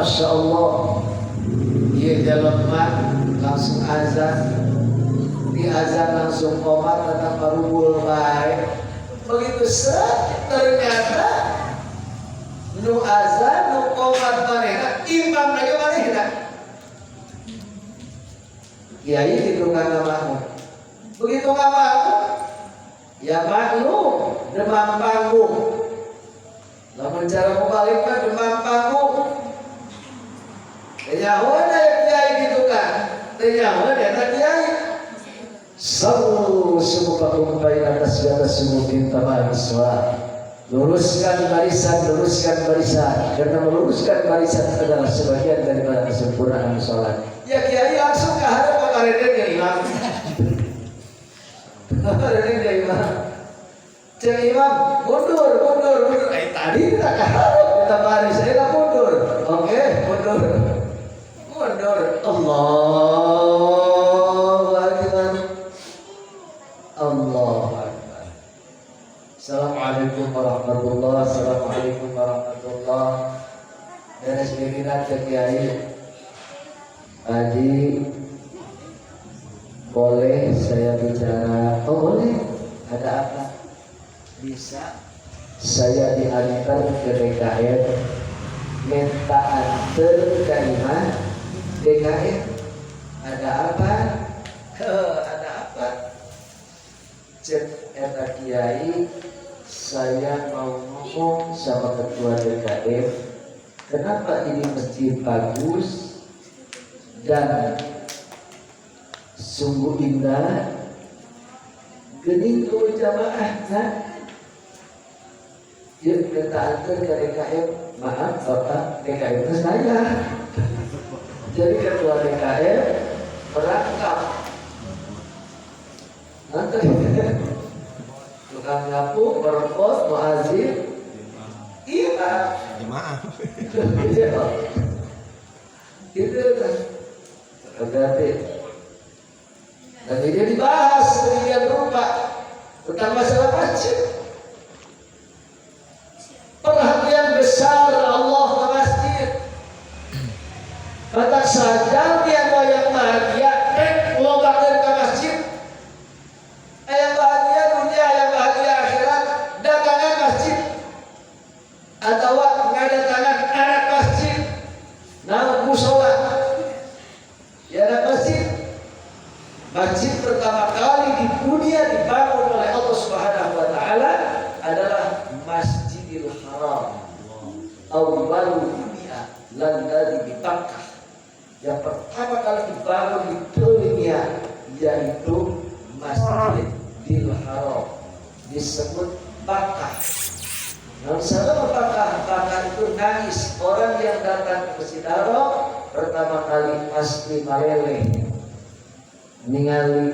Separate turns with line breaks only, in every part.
Masya Allah. Iya jalan langsung azan. Di azan langsung komat tentang parubul baik. Begitu set ternyata nu azan nu komat manehna imam lagi manehna. Kiai itu nggak mau. Begitu nggak mau, ya maklum demam panggung. Lamun cara mubalik mah demam panggung. Tenyawan ya kiai gitu kan? Tenyawan ya kiai. Sallu subukakum baina atas sumukin tamam iswa. Luruskan barisan. Karena meluruskan barisan adalah sebagian daripada kesempurnaan sholat. Ya kiai langsung ke hadap kamarnya ke imam. Kamarnya ke imam. Cek imam, mundur. Tadi kita ke hadap kita baris, saya mundur. Oke, mundur. Allahu Akbar. Assalamualaikum warahmatullahi. Dan sebenarnya Kiai Haji, boleh saya bicara? Oh boleh. Ada apa? Bisa. Saya diantar ke DKM, minta antar dari mana? DKM. Ada apa? Ada apa? Cek eta Kiai, saya mau ngomong sama ketua DKM. Kenapa ini masjid bagus dan sungguh indah, geuning eueuh jamaah nah. Yuk kita antar ke DKM. Maaf Bapak, DKM itu saya. Jadi ketua DKM berangkat. Nanti tukang nyapu, merokok, muazin, imam.
Jemaah.
Itu kan. Berarti. Dan ini dibahas sedemikian rupa tentang masalah masjid. Perhatian besar Allah ke masjid. Kata saja dia yang bahagia, lombakan ke masjid. Yang bahagia dunia, yang bahagia akhirat, dagangan masjid. Atau ngadatangan anak masjid. Nah, musola. Ya anak masjid. Masjid pertama kali di dunia dibangun oleh Allah Subhanahu wa taala adalah Masjidil Haram. Awwalu dunia lalladzi bi Makkah. Yang pertama kali dibangun di dunia yaitu Masjidil Haram, disebut Makkah. Nah, selama Makkah itu nangis. Orang yang datang ke Masjidil Haram pertama kali pasti meleleh ningali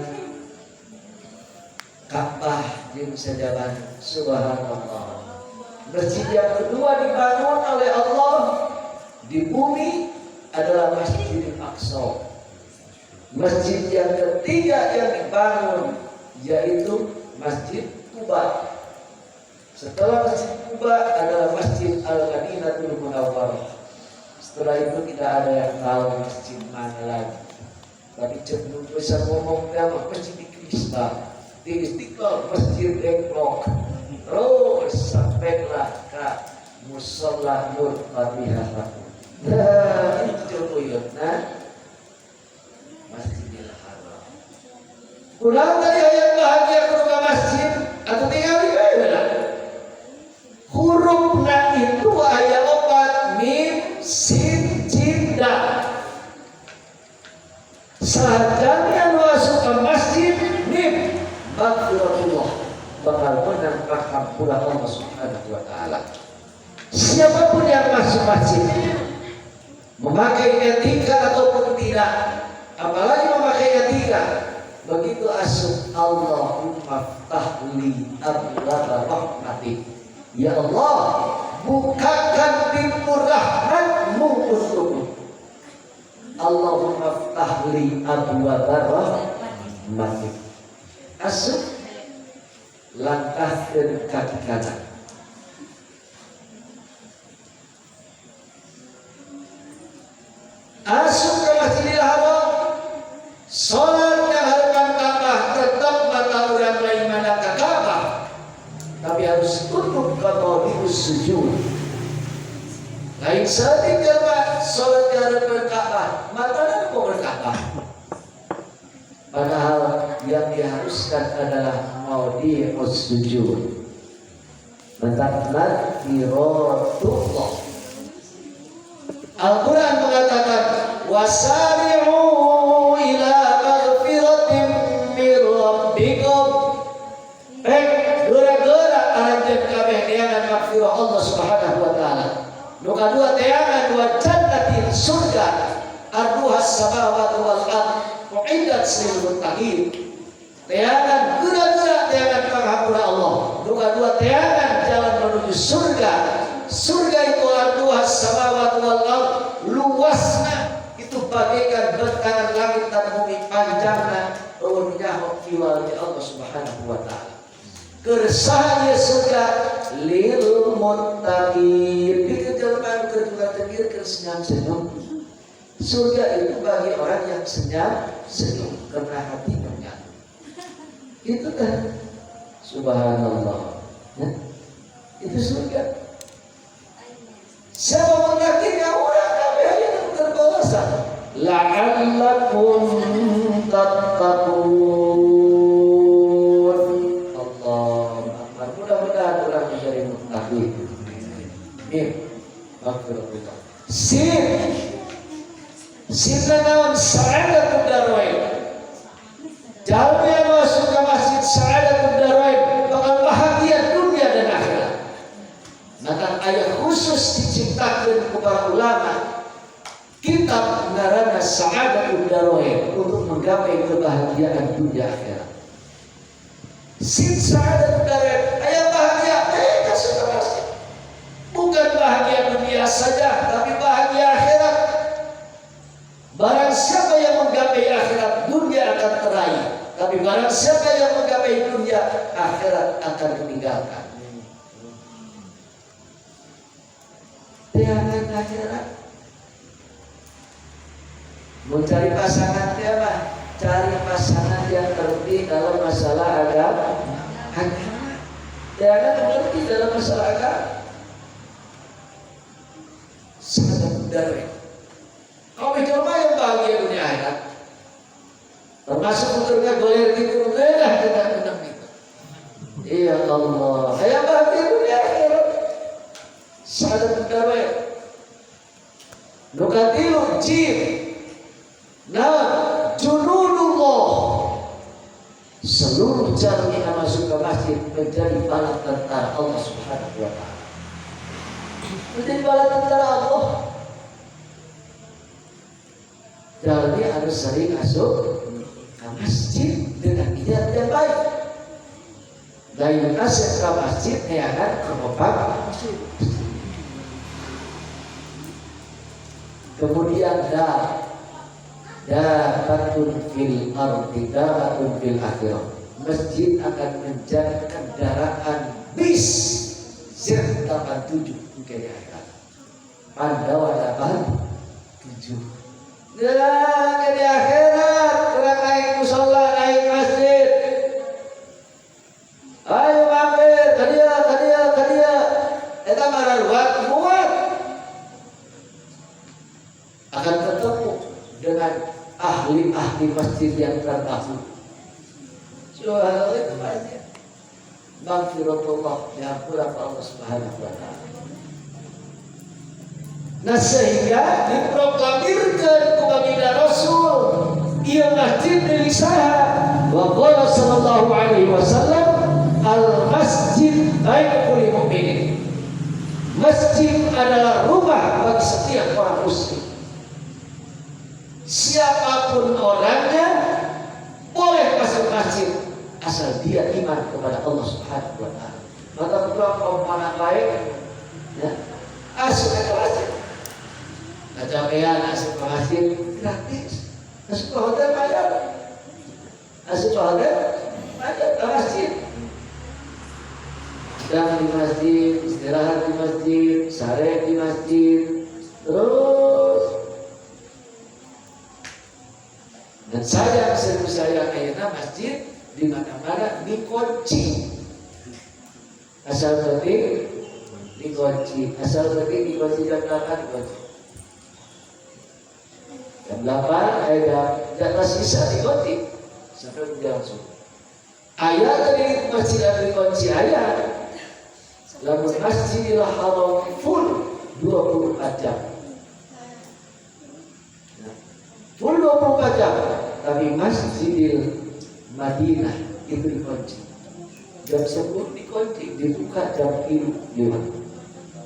Ka'bah jeung sajaban. Subhanallah. Masjid yang kedua dibangun oleh Allah di bumi adalah Masjidil Aqsa. Masjid yang ketiga yang dibangun yaitu Masjid Quba. Setelah Masjid Quba adalah Masjid Al-Madinatul Munawwarah. Setelah itu tidak ada yang tahu masjid mana lagi. Tapi cenderung bisa ngomong nama Masjid Istiqlal, di Istiqlal Masjid Engklok. Terus sampailah ke Musalla Nur Fatihah. Nah, itu contohnya Masjidil Haram. Kurang tadi ayat bahagia ke masjid atau tinggal di mana? Hurufnya itu ayat 4 mim sin jim dal. Sahaja yang masuk ke masjid mim maghfiratullah, bakal menang rahmatullah Allah Subhanahu wa taala. Siapapun yang masuk masjid memakai etika ataupun tidak, apalagi memakai etika, begitu asuh Allahumma ftahli abwaaba rahmatik. Ya Allah, bukakan pintu rahmat-Mu untukku. Allahumma ftahli abwaaba rahmatik. Asuh langkah ke kaki kanan. sujud. Lain sadik jamaah salat di hadapan Ka'bah, mana mau berkata? Padahal yang diharuskan adalah maudhi'us sujud. Mentaknat firatullah. Al-Quran mengatakan wasari'u ila maghfiratin min rabbikum. Gera-gera aranjeun kabeh neangan maghfirah Allah Subhanahu wa taala. Nu kadua teangan wa jannatin surga arduhas samawati wal ardh uiddat lil muttaqin. Teangan gera-gera teangan panghapura Allah. Nu kadua teangan jalan menuju surga. Surga itu arduhas samawati wal ardh, luasna itu bagaikan bentangan langit dan bumi, panjangna ulun nyaho kiwal di Allah Subhanahu wa taala. Kersahaya surga lil muttaqin. Dikejalman kedua tegir senyum-senyum. Surga itu bagi orang yang senyum-senyum karena hati menyatu. Itu kan subhanallah. Ya? Itu surga. Siapa mengakinya orang kabeh yang terbawasa. La'allakum tattaqun. Mudah-mudahan orang menjadi muttaqin. Amin. Maghfirullah. Sin naon sa'adatud darain. Jalmi yang masuk ke masjid sa'adatud darain bakal bahagia dunia dan akhirat. Maka ayat khusus diciptakan kepada ulama kitab ngaranna sa'adatud darain untuk menggapai kebahagiaan dunia akhirat. Sin sa'adatud darain ayat bahagia kasih masjid. Bukan bahagia dunia saja, tapi bahagia akhirat. Barang siapa yang menggapai akhirat, dunia akan teraih. Tapi barang siapa yang menggapai dunia, akhirat akan meninggalkan. Jangan akhirat. Mencari pasangan apa? Cari pasangan yang ngerti dalam masalah agama. Jangan ngerti dalam masalah agama. Sangat mudah. Kau mencoba yang bahagia dunia akhirat. Termasuk ukurnya goler gitu, mudah dengan itu. Ya Allah, yang bahagia dunia akhirat. Sangat mudah. Nukatiu jin. Nah, junudullah. Seluruh jalan yang masuk ke masjid menjadi bala tentara Allah Subhanahu wa taala. Menjadi bala tentara Allah. Jadi harus sering masuk ke masjid dengan niat yang baik. Dari kasih ke masjid, akan kemopak masjid. Kemudian daratun fil ardi, daratun fil akhirah. Masjid akan menjadi kendaraan bis Z87 ke akhirat. Pandawa 87. Nah, di akhirat orang naik musola, naik masjid. Ayo mampir, kadia. Eta mararuat muat. Akan ketemu dengan ahli-ahli masjid yang terdahulu. Subhanallah itu banyak. Maghfiratullah, ya Allah Subhanahu wa taala. Nah sehingga diproklamirkan kepada Rasul ia masjid milik saya. Wa qala sallallahu alaihi wasallam al masjid baitul mu'minin. Masjid adalah rumah bagi setiap orang muslim. Siapapun orangnya boleh masuk masjid asal dia iman kepada Allah Subhanahu wa taala. Maka kalau mana baik ya asal ke masjid. Kecapean asup ke masjid gratis. Asup ke hotel bayar. Asup ke hotel bayar ke masjid. Sedang di masjid, istirahat di masjid, sare di masjid, terus. Dan saya sering akhirnya masjid di mana-mana dikunci. Asal penting dikunci. Asal lagi dikunci jam 8 dikunci. Jam 8 jatah sisa dikunci sampai langsung. Ayat tadi masjid yang dikunci ayat. Lalu Masjidil Haram full 24 jam. Full 24 jam. Tapi Masjidil Madinah itu dikunci. Jam 10 dikunci, dibuka jam 5.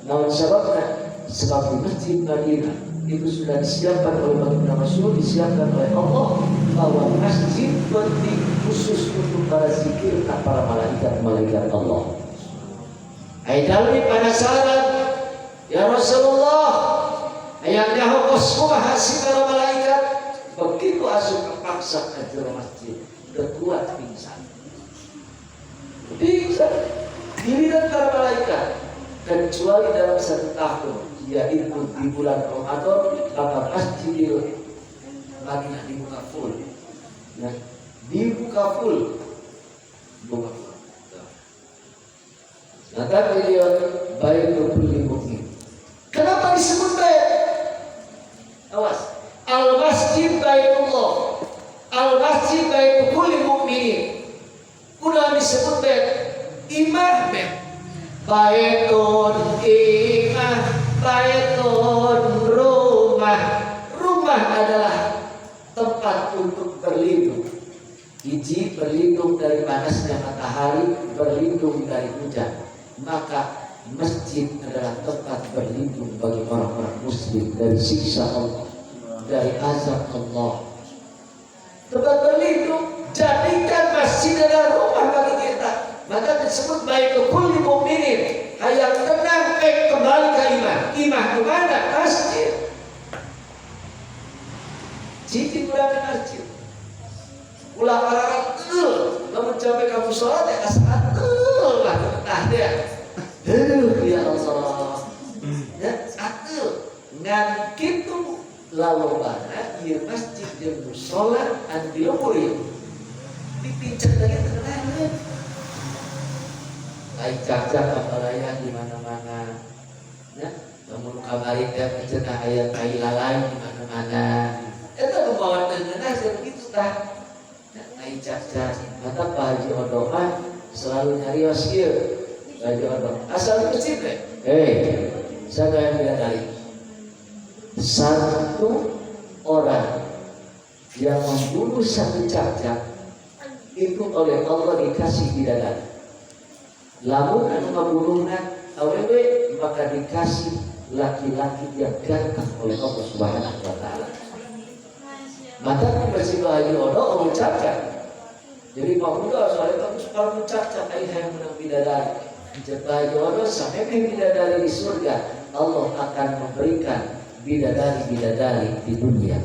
Namun sebabnya, sebab di Masjid Madinah itu sudah disiapkan oleh Baginda Rasul, disiapkan oleh Allah bahwa masjid penting khusus untuk para zikir dan para malaikat Allah. Aidalwi penasaran, ya Rasulullah, ayatnya hukos semua hasil para malaikat. Begitu asuh kepaksa ke dalam masjid, berkuat pingsan. Dilihat para malaikat, kecuali dalam 1 tahun, yaitu di bulan Ramadan, maka Masjidil Madinah dibuka full. Nah, dibuka full. Maka beliau Baitul Mukmin. Kenapa disebut bait? Awas. Al-Masjid Baitullah. Al-Masjid Baitul Mukminin. Udah disebut bait. Imah bait. Baitun imah, baitun rumah. Rumah adalah tempat untuk berlindung. Hiji berlindung dari panasnya matahari, berlindung dari hujan. Maka masjid adalah tempat berlindung bagi orang-orang muslim dari siksa Allah, dari azab Allah. Tempat berlindung, jadikan masjid adalah rumah bagi kita. Maka disebut Baitul Mukminin. Hayang tenang, kembali ke imah. Imah di mana? Masjid. Citi bulan masjid. Ulah orang namun sampai kamu sholat ya saat lah betah dia. Ya Allah. Ya satu ngan kitu lalu mana ieu masjid jeung sholat anu dileuweur dipincet lagi tenang. Lain cacak apalaya di mana-mana. Ya, namun kabari teh cenah aya kai lalai di mana-mana. Eta membawa tengenah begitu tah. Lain cacak, mata Pak Haji Odoman selalu nyarios ieu. Haji Odom asal masjid teh. Saya yang bidadari. Satu orang yang membunuh satu cacak itu oleh Allah dikasih bidadari. Lamun anu ngabunuhna awewe maka dikasih laki-laki yang ganteng oleh Allah Subhanahu wa taala. Maka Masjid Haji Odo mengucapkan. Jadi pemuda soalnya kamu suka mengucapkan ayah yang menang bidadari. Masjid Haji Odo sampai bidadari di surga, Allah akan memberikan bidadari-bidadari di dunia.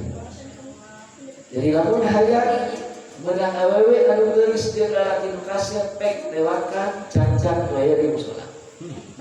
Jadi lamun hayang menang awewe anu geulis jeung lalaki nu kasih pek lewatkan cacat waya di musola.